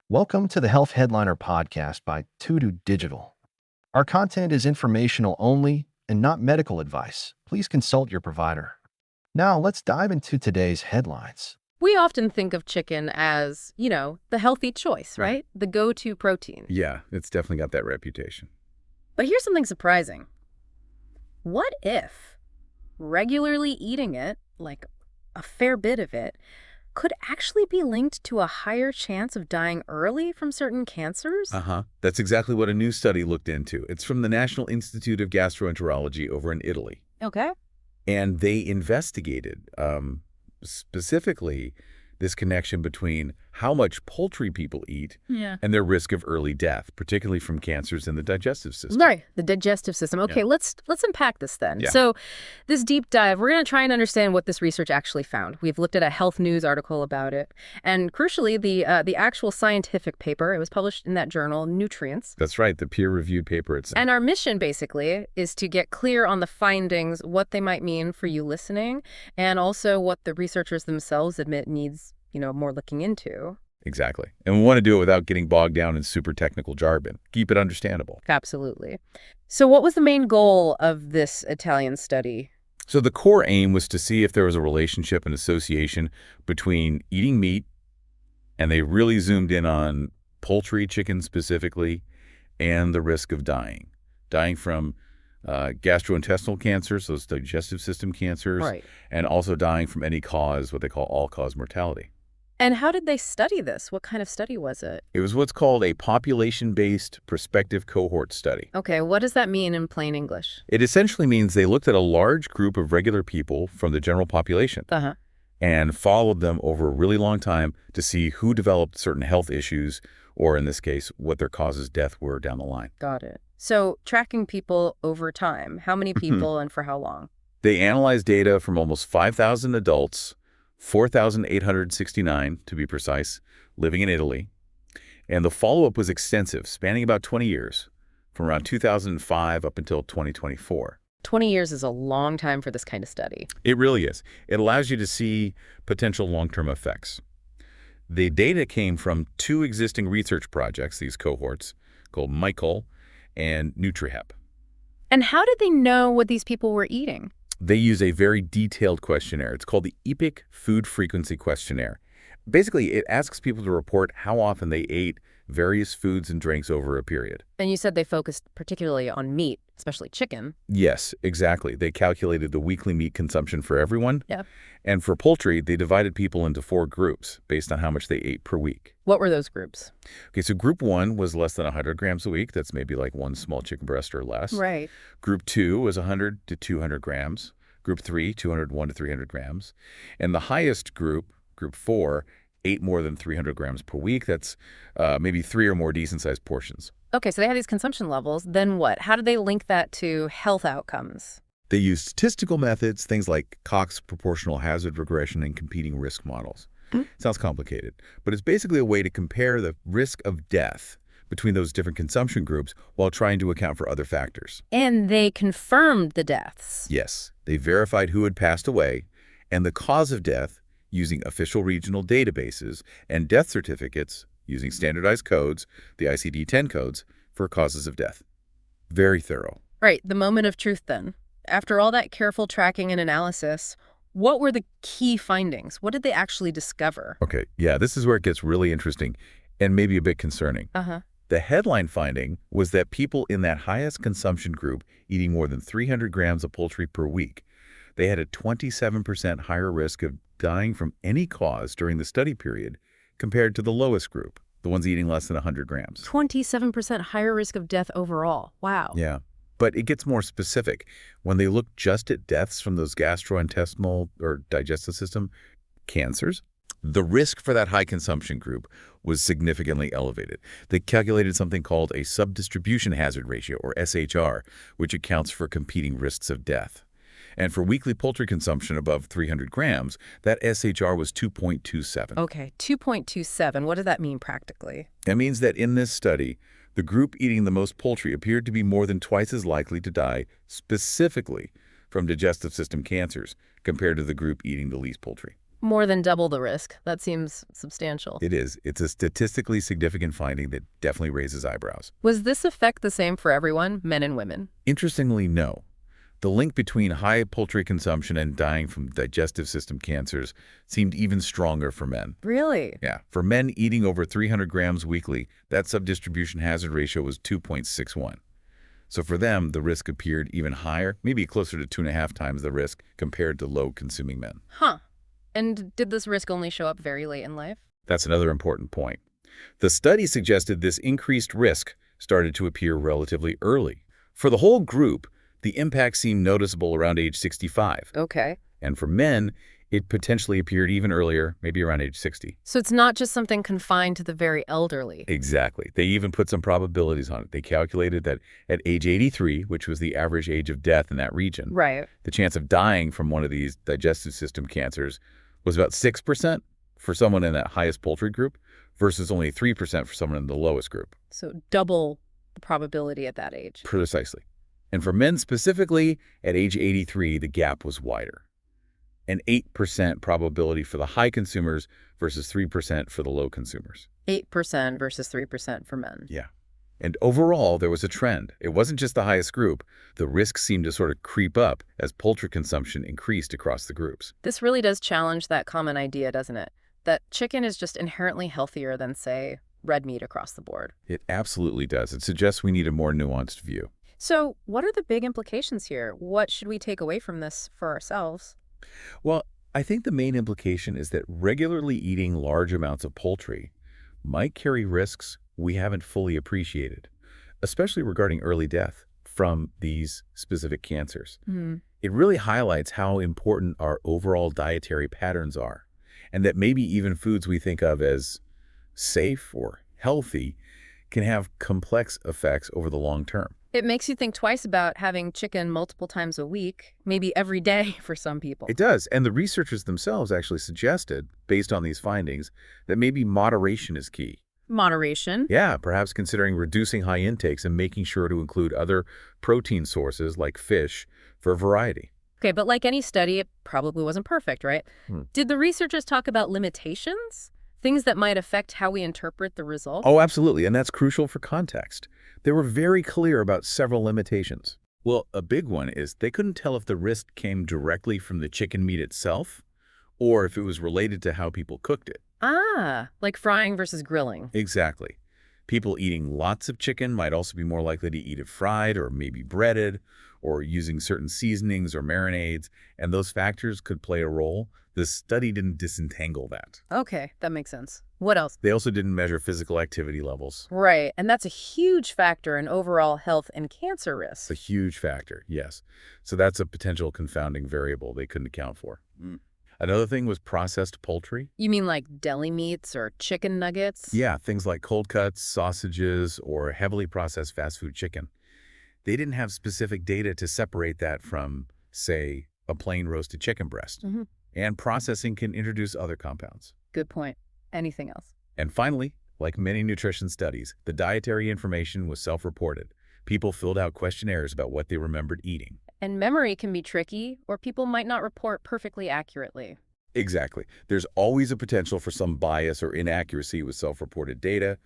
Welcome to the Health Headliner podcast by Tudu Digital. Our content is informational only and not medical advice. Please consult your provider. Now, let's dive into today's headlines. We often think of chicken as, the healthy choice, right? The go-to protein. Yeah, it's definitely got that reputation. But here's something surprising. What if regularly eating it, like a fair bit of it, could actually be linked to a higher chance of dying early from certain cancers? That's exactly what a new study looked into. It's from the National Institute of Gastroenterology over in Italy. Okay. And they investigated specifically this connection between how much poultry people eat and their risk of early death, particularly from cancers in the digestive system. Right, the digestive system. Okay, let's unpack this then. Yeah. So this deep dive, we're going to try and understand what this research actually found. We've looked at a health news article about it. And crucially, the actual scientific paper, it was published in that journal, Nutrients. That's right, the peer-reviewed paper itself. And our mission, basically, is to get clear on the findings, what they might mean for you listening, and also what the researchers themselves admit needs, more looking into. Exactly. And we want to do it without getting bogged down in super technical jargon. Keep it understandable. Absolutely. So what was the main goal of this Italian study? So the core aim was to see if there was a relationship and association between eating meat, and they really zoomed in on poultry, chicken specifically, and the risk of dying. Dying from gastrointestinal cancers, those digestive system cancers, Right. and also dying from any cause, what they call all-cause mortality. And how did they study this? What kind of study was it? It was what's called a population-based prospective cohort study. Okay, what does that mean in plain English? It essentially means they looked at a large group of regular people from the general population and followed them over a really long time to see who developed certain health issues, or in this case, what their causes of death were down the line. Got it. So tracking people over time, how many people and for how long? They analyzed data from almost 5,000 adults, 4,869 to be precise, living in Italy. And the follow-up was extensive, spanning about 20 years, from around 2005 up until 2024. 20 years is a long time for this kind of study. It really is. It allows you to see potential long-term effects. The data came from two existing research projects, these cohorts, called Michael and NutriHep. And how did they know what these people were eating? They use a very detailed questionnaire. It's called the EPIC Food Frequency Questionnaire. Basically, it asks people to report how often they ate various foods and drinks over a period. And you said they focused particularly on meat, especially chicken. Yes, exactly. They calculated the weekly meat consumption for everyone. Yeah. And for poultry, they divided people into 4 groups based on how much they ate per week. What were those groups? Okay, so group 1 was less than 100 grams a week. That's maybe like 1 small chicken breast or less. Right. Group 2 was 100 to 200 grams. Group 3, 201 to 300 grams. And the highest group, group 4, ate more than 300 grams per week. That's maybe 3 or more decent-sized portions. Okay, so they had these consumption levels. Then what? How did they link that to health outcomes? They used statistical methods, things like Cox proportional hazard regression and competing risk models. Sounds complicated, but it's basically a way to compare the risk of death between those different consumption groups while trying to account for other factors. And they confirmed the deaths. Yes, they verified who had passed away and the cause of death using official regional databases and death certificates using standardized codes, the ICD-10 codes, for causes of death. Very thorough. Right, the moment of truth then. After all that careful tracking and analysis, what were the key findings? What did they actually discover? Okay, yeah, this is where it gets really interesting and maybe a bit concerning. The headline finding was that people in that highest consumption group eating more than 300 grams of poultry per week, they had a 27% higher risk of dying from any cause during the study period compared to the lowest group, the ones eating less than 100 grams. 27% higher risk of death overall. Wow. Yeah, but it gets more specific. When they look just at deaths from those gastrointestinal or digestive system cancers, the risk for that high consumption group was significantly elevated. They calculated something called a subdistribution hazard ratio, or SHR, which accounts for competing risks of death. And for weekly poultry consumption above 300 grams, that SHR was 2.27. Okay, 2.27. What does that mean practically? That means that in this study, the group eating the most poultry appeared to be more than twice as likely to die specifically from digestive system cancers compared to the group eating the least poultry. More than double the risk. That seems substantial. It is. It's a statistically significant finding that definitely raises eyebrows. Was this effect the same for everyone, men and women? Interestingly, no. The link between high poultry consumption and dying from digestive system cancers seemed even stronger for men. Really? Yeah, for men eating over 300 grams weekly, that subdistribution hazard ratio was 2.61. So for them, the risk appeared even higher, maybe closer to 2.5 times the risk compared to low-consuming men. Huh. And did this risk only show up very late in life? That's another important point. The study suggested this increased risk started to appear relatively early. For the whole group, the impact seemed noticeable around age 65. Okay. And for men, it potentially appeared even earlier, maybe around age 60. So it's not just something confined to the very elderly. Exactly. They even put some probabilities on it. They calculated that at age 83, which was the average age of death in that region, Right. the chance of dying from one of these digestive system cancers was about 6% for someone in that highest poultry group versus only 3% for someone in the lowest group. So double the probability at that age. Precisely. And for men specifically, at age 83, the gap was wider. An 8% probability for the high consumers versus 3% for the low consumers. 8% versus 3% for men. Yeah. And overall, there was a trend. It wasn't just the highest group. The risk seemed to sort of creep up as poultry consumption increased across the groups. This really does challenge that common idea, doesn't it? That chicken is just inherently healthier than, say, red meat across the board. It absolutely does. It suggests we need a more nuanced view. So what are the big implications here? What should we take away from this for ourselves? Well, I think the main implication is that regularly eating large amounts of poultry might carry risks we haven't fully appreciated, especially regarding early death from these specific cancers. It really highlights how important our overall dietary patterns are, and that maybe even foods we think of as safe or healthy can have complex effects over the long term. It makes you think twice about having chicken multiple times a week, maybe every day for some people. It does, and the researchers themselves actually suggested, based on these findings, that maybe moderation is key. Moderation. Yeah, perhaps considering reducing high intakes and making sure to include other protein sources like fish for variety. Okay, but like any study, it probably wasn't perfect, right? Did the researchers talk about limitations? Things that might affect how we interpret the results? Oh, absolutely, and that's crucial for context. They were very clear about several limitations. Well, a big one is they couldn't tell if the risk came directly from the chicken meat itself or if it was related to how people cooked it. Ah, like frying versus grilling. Exactly. People eating lots of chicken might also be more likely to eat it fried or maybe breaded or using certain seasonings or marinades, and those factors could play a role. The study didn't disentangle that. Okay, that makes sense. What else? They also didn't measure physical activity levels. Right, and that's a huge factor in overall health and cancer risk. A huge factor, yes. So that's a potential confounding variable they couldn't account for. Another thing was processed poultry. You mean like deli meats or chicken nuggets? Yeah, things like cold cuts, sausages, or heavily processed fast food chicken. They didn't have specific data to separate that from, say, a plain roasted chicken breast. And processing can introduce other compounds. Good point. Anything else? And finally, like many nutrition studies, the dietary information was self-reported. People filled out questionnaires about what they remembered eating. And memory can be tricky, or people might not report perfectly accurately. Exactly. There's always a potential for some bias or inaccuracy with self-reported data,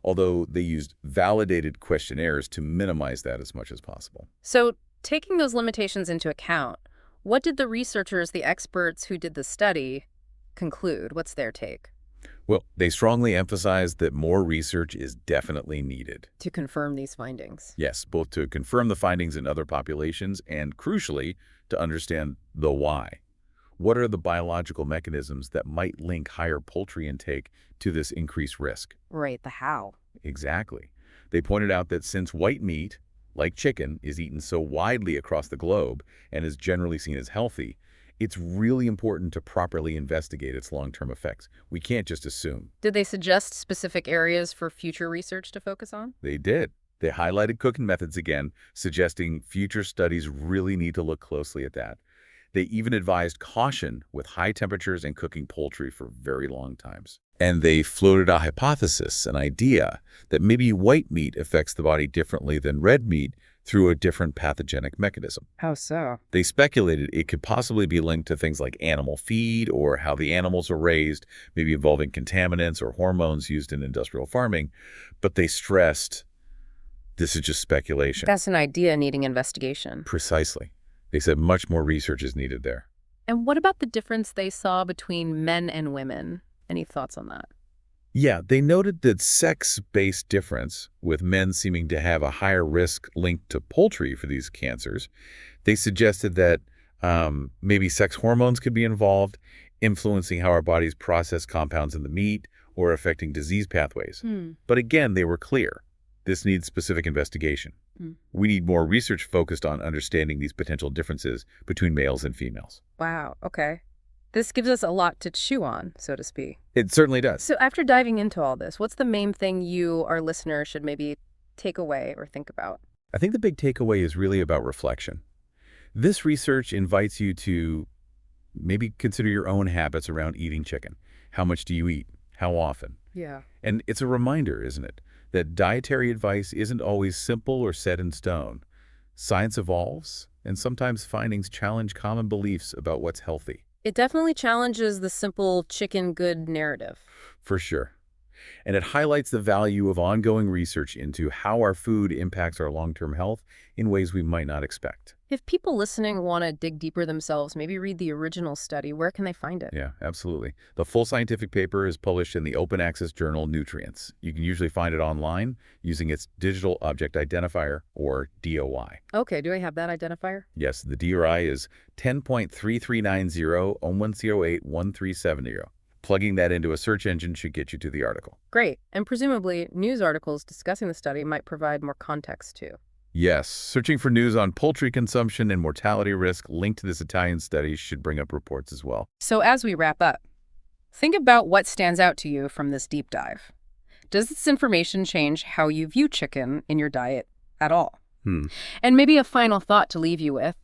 although they used validated questionnaires to minimize that as much as possible. So, taking those limitations into account, what did the researchers, the experts who did the study, conclude? What's their take? Well, they strongly emphasized that more research is definitely needed. To confirm these findings. Yes, both to confirm the findings in other populations and, crucially, to understand the why. What are the biological mechanisms that might link higher poultry intake to this increased risk? Right, the how. Exactly. They pointed out that since white meat, like chicken, is eaten so widely across the globe and is generally seen as healthy, it's really important to properly investigate its long-term effects. We can't just assume. Did they suggest specific areas for future research to focus on? They did. They highlighted cooking methods again, suggesting future studies really need to look closely at that. They even advised caution with high temperatures and cooking poultry for very long times. And they floated a hypothesis, an idea, that maybe white meat affects the body differently than red meat through a different pathogenic mechanism. How so? They speculated it could possibly be linked to things like animal feed or how the animals are raised, maybe involving contaminants or hormones used in industrial farming, but they stressed this is just speculation. That's an idea needing investigation. Precisely. They said much more research is needed there. And what about the difference they saw between men and women? Any thoughts on that? Yeah, they noted that sex-based difference, with men seeming to have a higher risk linked to poultry for these cancers. They suggested that maybe sex hormones could be involved, influencing how our bodies process compounds in the meat or affecting disease pathways. But again, they were clear. This needs specific investigation. We need more research focused on understanding these potential differences between males and females. Wow, okay. This gives us a lot to chew on, so to speak. It certainly does. So after diving into all this, what's the main thing you, our listeners, should maybe take away or think about? I think the big takeaway is really about reflection. This research invites you to maybe consider your own habits around eating chicken. How much do you eat? How often? Yeah. And it's a reminder, isn't it, that dietary advice isn't always simple or set in stone. Science evolves, and sometimes findings challenge common beliefs about what's healthy. It definitely challenges the simple chicken good narrative. For sure. And it highlights the value of ongoing research into how our food impacts our long-term health in ways we might not expect. If people listening want to dig deeper themselves, maybe read the original study, where can they find it? Yeah, absolutely. The full scientific paper is published in the open access journal Nutrients. You can usually find it online using its Digital Object Identifier, or DOI. Okay, do I have that identifier? Yes, the DOI is 10.3390-1108-1370. Plugging that into a search engine should get you to the article. Great. And presumably, news articles discussing the study might provide more context, too. Yes, searching for news on poultry consumption and mortality risk linked to this Italian study should bring up reports as well. So as we wrap up, think about what stands out to you from this deep dive. Does this information change how you view chicken in your diet at all? And maybe a final thought to leave you with.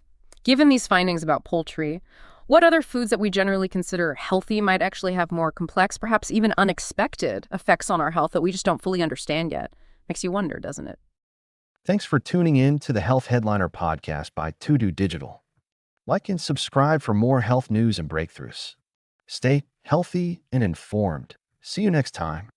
Given these findings about poultry, what other foods that we generally consider healthy might actually have more complex, perhaps even unexpected effects on our health that we just don't fully understand yet? Makes you wonder, doesn't it? Thanks for tuning in to the Health Headliner podcast by To Digital. Like and subscribe for more health news and breakthroughs. Stay healthy and informed. See you next time.